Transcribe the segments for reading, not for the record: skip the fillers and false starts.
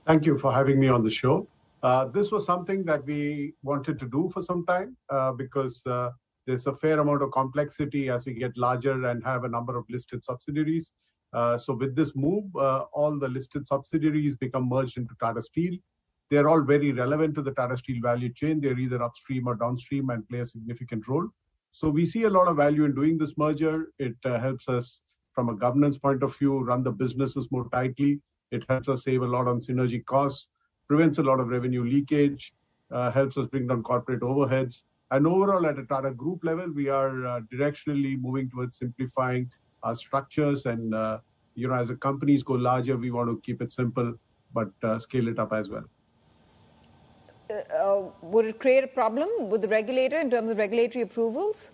Thank you for having me on the show. This was something that we wanted to do for some time because there's a fair amount of complexity as we get larger and have a number of listed subsidiaries. So with this move, all the listed subsidiaries become merged into Tata Steel. They're all very relevant to the Tata Steel value chain. They're either upstream or downstream and play a significant role. So we see a lot of value in doing this merger. It helps us from a governance point of view, run the businesses more tightly. It helps us save a lot on synergy costs, prevents a lot of revenue leakage, helps us bring down corporate overheads. And overall, at a Tata Group level, we are directionally moving towards simplifying our structures. And, as the companies go larger, we want to keep it simple, but scale it up as well. Would it create a problem with the regulator in terms of regulatory approvals?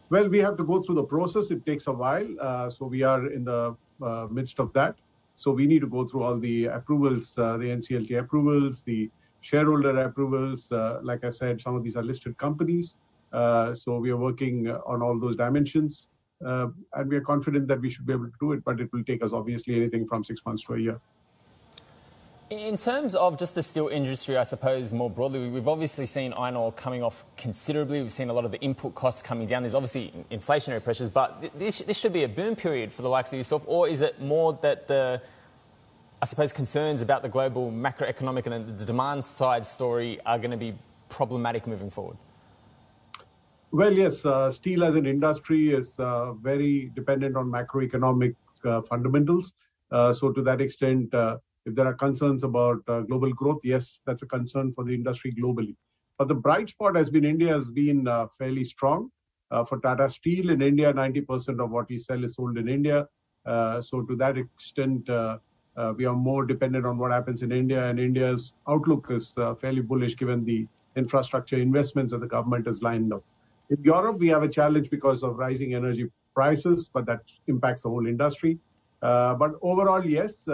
Well, we have to go through the process. It takes a while. So we are in the midst of that. So we need to go through all the approvals, the NCLT approvals, the shareholder approvals. Like I said, some of these are listed companies. So we are working on all those dimensions. And we are confident that we should be able to do it, but it will take us obviously anything from 6 months to a year. In terms of just the steel industry, I suppose more broadly, we've obviously seen iron ore coming off considerably. We've seen a lot of the input costs coming down. There's obviously inflationary pressures, but this should be a boom period for the likes of yourself, or is it more that concerns about the global macroeconomic and the demand side story are going to be problematic moving forward? Well, yes, steel as an industry is very dependent on macroeconomic fundamentals. So to that extent, if there are concerns about global growth, yes, that's a concern for the industry globally. But the bright spot has been India has been fairly strong. For Tata Steel in India, 90% of what we sell is sold in India. So to that extent, we are more dependent on what happens in India, and India's outlook is fairly bullish given the infrastructure investments that the government has lined up. In Europe, we have a challenge because of rising energy prices, but that impacts the whole industry. But overall, yes,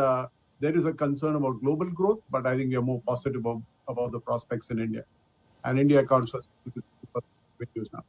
there is a concern about global growth, but I think we are more positive about the prospects in India. And India accounts for 60% of revenues now.